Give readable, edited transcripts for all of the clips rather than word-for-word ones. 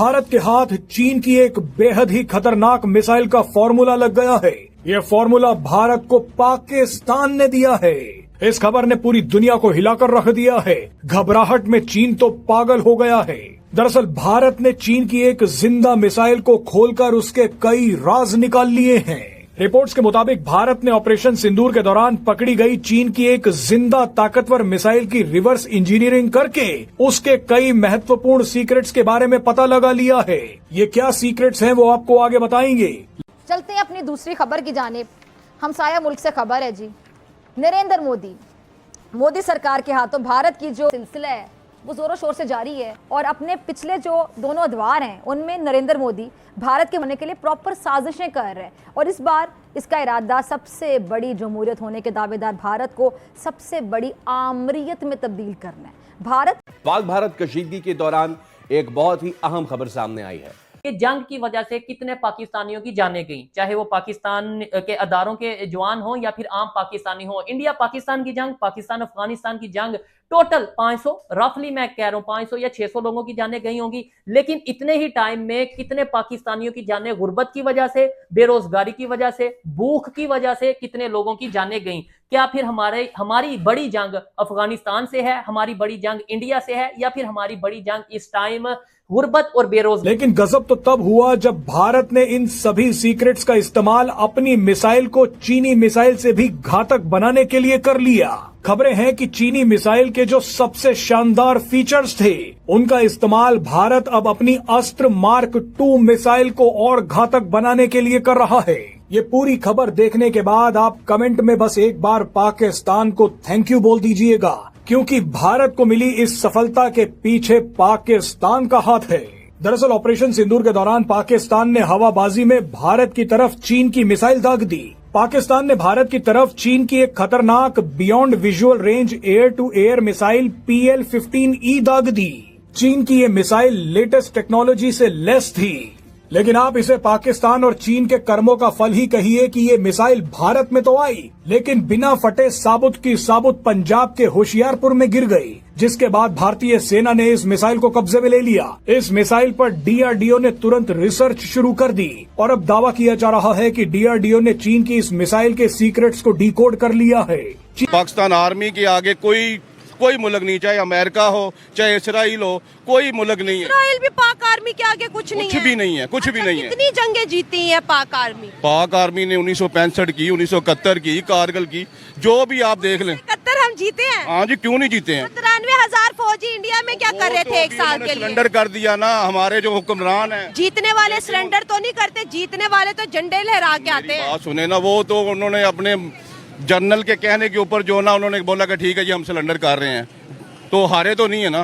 भारत के हाथ चीन की एक बेहद ही खतरनाक मिसाइल का फॉर्मूला लग गया है। ये फॉर्मूला भारत को पाकिस्तान ने दिया है। इस खबर ने पूरी दुनिया को हिलाकर रख दिया है। घबराहट में चीन तो पागल हो गया है। दरअसल भारत ने चीन की एक जिंदा मिसाइल को खोलकर उसके कई राज निकाल लिए हैं। रिपोर्ट्स के मुताबिक भारत ने ऑपरेशन सिंदूर के दौरान पकड़ी गई चीन की एक जिंदा ताकतवर मिसाइल की रिवर्स इंजीनियरिंग करके उसके कई महत्वपूर्ण सीक्रेट्स के बारे में पता लगा लिया है। ये क्या सीक्रेट्स हैं वो आपको आगे बताएंगे। चलते हैं अपनी दूसरी खबर की जानिब। हमसाया मुल्क से खबर है जी। नरेंद्र मोदी सरकार के हाथों भारत की जो सिलसिला है वो जोरों शोर से जारी है और अपने पिछले जो दोनों अदवार हैं उनमें नरेंद्र मोदी भारत के होने के लिए प्रॉपर साजिशें कर रहे हैं और इस बार इसका इरादा सबसे बड़ी जमहूरियत होने के दावेदार भारत को सबसे बड़ी आमरीयत में तब्दील करना है। पाक भारत कशीदगी के दौरान एक बहुत ही अहम खबर सामने आई है कि जंग की वजह से कितने पाकिस्तानियों की जानें गई, चाहे वो पाकिस्तान के अदारों के जवान हो या फिर आम पाकिस्तानी हो। इंडिया पाकिस्तान की जंग, पाकिस्तान अफगानिस्तान की जंग, टोटल 500 रफली मैं कह रहा हूं 500 या 600 लोगों की जानें गई होंगी। लेकिन इतने ही टाइम में कितने पाकिस्तानियों की जानें गुर्बत की वजह से, बेरोजगारी की वजह से, भूख की वजह से कितने लोगों की जानें गई। क्या फिर हमारी बड़ी जंग अफगानिस्तान से है, हमारी बड़ी जंग इंडिया से है, या फिर हमारी बड़ी जंग इस टाइम गुर्बत और बेरोजगारी? लेकिन गजब तो तब हुआ जब भारत ने इन सभी सीक्रेट्स का इस्तेमाल अपनी मिसाइल को चीनी मिसाइल से भी घातक बनाने के लिए कर लिया। खबरें हैं कि चीनी मिसाइल के जो सबसे शानदार फीचर्स थे उनका इस्तेमाल भारत अब अपनी अस्त्र मार्क 2 मिसाइल को और घातक बनाने के लिए कर रहा है। ये पूरी खबर देखने के बाद आप कमेंट में बस एक बार पाकिस्तान को थैंक यू बोल दीजिएगा, क्योंकि भारत को मिली इस सफलता के पीछे पाकिस्तान का हाथ है। दरअसल ऑपरेशन सिंदूर के दौरान पाकिस्तान ने हवाबाजी में भारत की तरफ चीन की मिसाइल दाग दी। पाकिस्तान ने भारत की तरफ चीन की एक खतरनाक beyond visual range air to air missile PL-15E दाग दी। चीन की ये मिसाइल लेटेस्ट टेक्नोलॉजी से लेस थी, लेकिन आप इसे पाकिस्तान और चीन के कर्मों का फल ही कहिए कि ये मिसाइल भारत में तो आई लेकिन बिना फटे साबुत की साबुत पंजाब के होशियारपुर में गिर गई, जिसके बाद भारतीय सेना ने इस मिसाइल को कब्जे में ले लिया। इस मिसाइल पर DRDO ने तुरंत रिसर्च शुरू कर दी और अब दावा किया जा रहा है कि DRDO ने चीन की इस मिसाइल के सीक्रेट्स को डिकोड कर लिया है। पाकिस्तान आर्मी के आगे कोई मुल्क नहीं, चाहे अमेरिका हो चाहे इसराइल हो, कोई मुल्क नहीं है। इसराइल भी पाक आर्मी के आगे कुछ नहीं है। कुछ भी नहीं है, कुछ भी नहीं है। कितनी जंगें जीती हैं पाक आर्मी? पाक आर्मी ने 1965 की, 1971 की, कारगिल की, जो भी आप देख लें। 71 हम जीते हैं। हाँ जी, क्यों नहीं जीते हैं? 93,000 फौजी इंडिया में क्या कर रहे थे एक साल के लिए? सिलेंडर कर दिया ना हमारे जो हुक्मरान है। जीतने वाले सिलेंडर तो नहीं करते, जीतने वाले तो झंडे लहरा के आते हैं। बात सुने ना, वो तो उन्होंने अपने जनरल के कहने के ऊपर जो ना उन्होंने बोला कि ठीक है जी हम सिलेंडर कर रहे हैं, तो हारे तो नहीं है ना।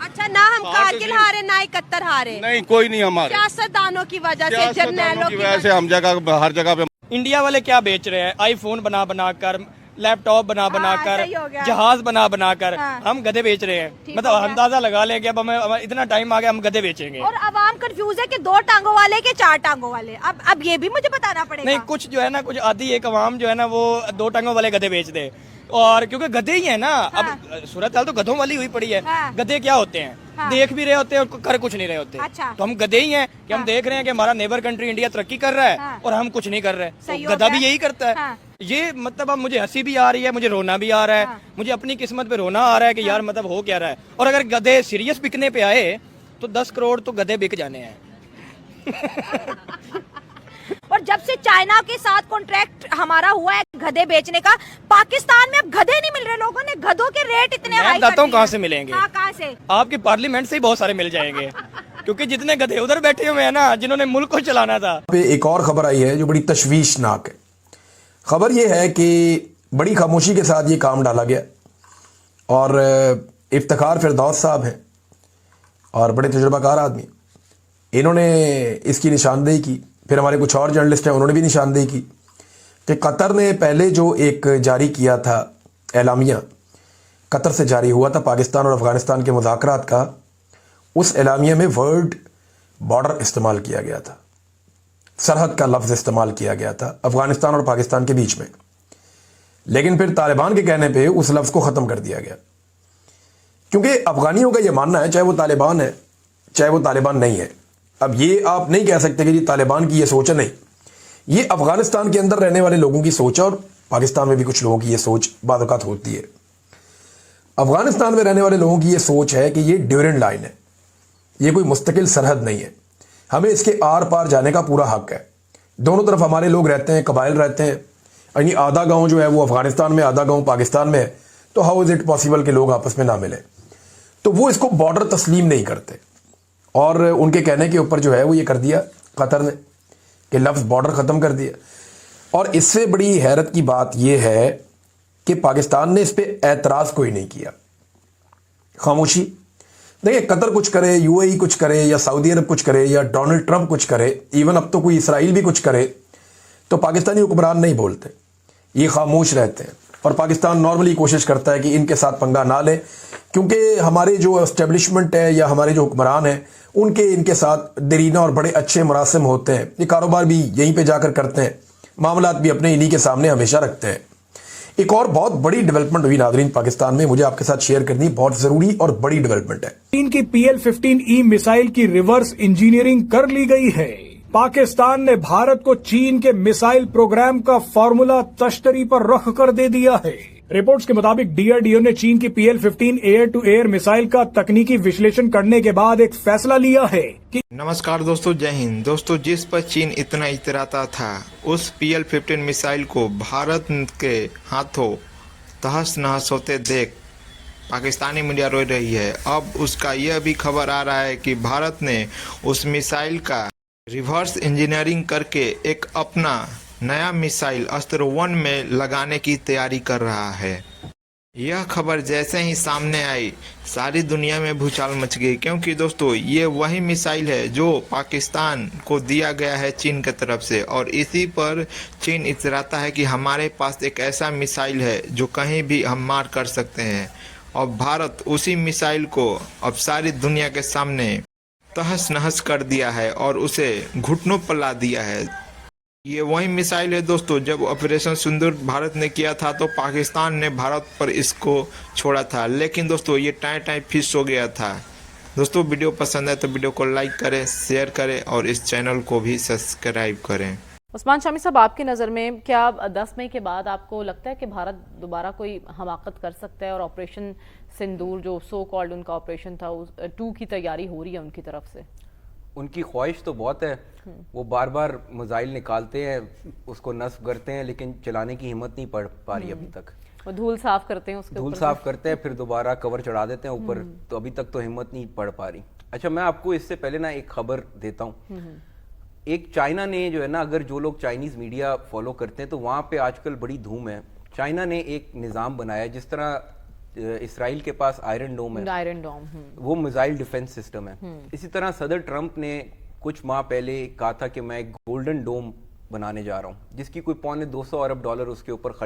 अच्छा, ना हम कारगिल हारे ना 71 हारे। नहीं, कोई नहीं हमारे। सियासतदानों की वजह से, जर्नैलों की वजह से हम जगह हर जगह पे। इंडिया वाले क्या बेच रहे हैं? आईफोन बना कर, लैपटॉप बना कर, जहाज बना कर, हम गधे बेच रहे हैं। मतलब अंदाजा लगा लें कि अब हमें इतना टाइम आ गया, हम गधे बेचेंगे। और अवाम कंफ्यूज है कि 2 टांगों वाले के 4 टांगों वाले। अब ये भी मुझे बताना पड़ेगा। नहीं, कुछ जो है ना, कुछ आधी एक अवाम जो है ना वो 2 टांगों वाले गधे बेच दे, और क्योंकि गधे ही है ना। अब सूरत हाल तो गधों वाली हुई पड़ी है। गधे क्या होते हैं? देख भी रहे होते हैं और कर कुछ नहीं रहे होते। अच्छा। तो हम गधे ही हैं कि हम देख रहे हैं कि हमारा नेबर कंट्री इंडिया तरक्की कर रहा है और हम कुछ नहीं कर रहे। तो गधा भी यही करता है। ये मतलब अब मुझे हंसी भी आ रही है, मुझे रोना भी आ रहा है। मुझे अपनी किस्मत पे रोना आ रहा है कि यार मतलब हो क्या रहा है। और अगर गधे सीरियस बिकने पे आए तो 10 करोड़ तो गधे बिक जाने हैं। और जब से चाइना के साथ कॉन्ट्रैक्ट हमारा हुआ है गधे बेचने का, पाकिस्तान में अब गधे नहीं मिल रहे। लोगों ने गधों के रेट इतने हाई कर दिए। कहाँ से मिलेंगे? कहाँ से? आपकी पार्लियामेंट से ही बहुत सारे मिल जाएंगे, क्योंकि जितने गधे उधर बैठे हुए हैं ना, जिन्होंने मुल्क को चलाना था। एक और खबर आई है जो बड़ी तशवीशनाक है। खबर यह है कि बड़ी खामोशी के साथ ये काम डाला गया और इफ्तिखार फिरदौस साहब हैं और बड़े तजुर्बाकार आदमी, इन्होंने इसकी निशानदेही की। फिर हमारे कुछ और जर्नलिस्ट हैं, उन्होंने भी निशानदेही की कि कतर ने पहले जो एक जारी किया था एलामिया, कतर से जारी हुआ था पाकिस्तान और अफगानिस्तान के मुज़ाकरात का, उस एलामिया में वर्ड बॉर्डर इस्तेमाल किया गया था, सरहद का लफ्ज़ इस्तेमाल किया गया था अफगानिस्तान और पाकिस्तान के बीच में। लेकिन फिर तालिबान के कहने पे उस लफ्ज़ को ख़त्म कर दिया गया, क्योंकि अफगानियों का यह मानना है, चाहे वो तालिबान है चाहे वो तालिबान नहीं है, अब ये आप नहीं कह सकते कि ये तालिबान की ये सोच है, नहीं, ये अफगानिस्तान के अंदर रहने वाले लोगों की सोच है और पाकिस्तान में भी कुछ लोगों की ये सोच बाद औक़ात होती है। अफगानिस्तान में रहने वाले लोगों की ये सोच है कि ये ड्यूरेंट लाइन है, ये कोई मुस्तकिल सरहद नहीं है, हमें इसके आर पार जाने का पूरा हक है। दोनों तरफ हमारे लोग रहते हैं, कबाइल रहते हैं, यानी आधा गांव जो है वो अफगानिस्तान में, आधा गांव पाकिस्तान में है, तो हाउ इज़ इट पॉसिबल कि लोग आपस में ना मिले? तो वो इसको बॉर्डर तस्लीम नहीं करते और उनके कहने के ऊपर जो है वो ये कर दिया कतर ने कि लफ्ज़ बॉर्डर ख़त्म कर दिया। और इससे बड़ी हैरत की बात यह है कि पाकिस्तान ने इस पर एतराज़ कोई नहीं किया, खामोशी। देखिए, कतर कुछ करे, यूएई कुछ करे, या सऊदी अरब कुछ करे, या डोनाल्ड ट्रंप कुछ करे, इवन अब तो कोई इसराइल भी कुछ करे, तो पाकिस्तानी हुक्मरान नहीं बोलते, ये खामोश रहते हैं। और पाकिस्तान नॉर्मली कोशिश करता है कि इनके साथ पंगा ना ले, क्योंकि हमारे जो एस्टेब्लिशमेंट है या हमारे जो हुक्मरान हैं उनके इनके साथ दरीना और बड़े अच्छे मरासिम होते हैं। ये कारोबार भी यहीं पे जाकर करते हैं, मामलात भी अपने इन्हीं के सामने हमेशा रखते हैं। एक और बहुत बड़ी डेवलपमेंट हुई नादरीन पाकिस्तान में, मुझे आपके साथ शेयर करनी, बहुत जरूरी और बड़ी डेवलपमेंट है। चीन की PL-15E मिसाइल की रिवर्स इंजीनियरिंग कर ली गई है। पाकिस्तान ने भारत को चीन के मिसाइल प्रोग्राम का फॉर्मूला तश्तरी पर रख कर दे दिया है। रिपोर्ट्स के मुताबिक DRDO ने चीन की PL-15 air to air missile का तकनीकी विश्लेषण करने के बाद एक फैसला लिया है कि नमस्कार दोस्तों, जय हिंद। दोस्तों, जिस पर चीन इतना इतराता था उस PL-15 मिसाइल को भारत के हाथों तहस नहस होते देख पाकिस्तानी मीडिया रो रही है। अब उसका यह भी खबर आ रहा है कि भारत ने उस मिसाइल का रिवर्स इंजीनियरिंग करके एक अपना नया मिसाइल अस्त्र 1 में लगाने की तैयारी कर रहा है। यह खबर जैसे ही सामने आई सारी दुनिया में भूचाल मच गई, क्योंकि दोस्तों ये वही मिसाइल है जो पाकिस्तान को दिया गया है चीन की तरफ से, और इसी पर चीन इतराता है कि हमारे पास एक ऐसा मिसाइल है जो कहीं भी हम मार कर सकते हैं। और भारत उसी मिसाइल को अब सारी दुनिया के सामने तहस नहस कर दिया है और उसे घुटनों पर ला दिया है। ये वही मिसाइल है दोस्तों, जब ऑपरेशन सिंदूर भारत ने किया था तो पाकिस्तान ने भारत पर इसको छोड़ा था, लेकिन दोस्तों ये टाइम फिश हो गया था। दोस्तों, वीडियो पसंद है तो वीडियो को लाइक करें, शेयर करें और इस चैनल को भी सब्सक्राइब करें। उस्मान शामी साहब, आपकी नज़र में क्या 10 मई के बाद आपको लगता है कि भारत दोबारा कोई हमाकत कर सकता है और ऑपरेशन सिंदूर जो सो कॉल्ड उनका ऑपरेशन था उस 2 की तैयारी हो रही है उनकी तरफ से? उनकी ख्वाहिश तो बहुत है, वो बार बार मिसाइल निकालते हैं, उसको नस्ब करते हैं, लेकिन चलाने की हिम्मत नहीं पड़ पा रही अभी तक। वो धूल साफ करते हैं, उसके धूल साफ करते हैं, फिर दोबारा कवर चढ़ा देते हैं ऊपर, तो अभी तक तो हिम्मत नहीं पड़ पा रही। अच्छा, मैं आपको इससे पहले ना एक खबर देता हूँ। एक चाइना ने जो है ना, अगर जो लोग चाइनीज मीडिया फॉलो करते हैं तो वहाँ पे आजकल बड़ी धूम है। चाइना ने एक निज़ाम बनाया, जिस तरह इसराइल के पास आयरन डोम है, आयरन डोम वो मिसाइल डिफेंस सिस्टम है। इसी तरह सदर ट्रंप ने कुछ माह पहले कहा था कि मैं एक गोल्डन डोम बनाने जा रहा हूँ, जिसकी कोई $250 अरब उसके ऊपर खर्च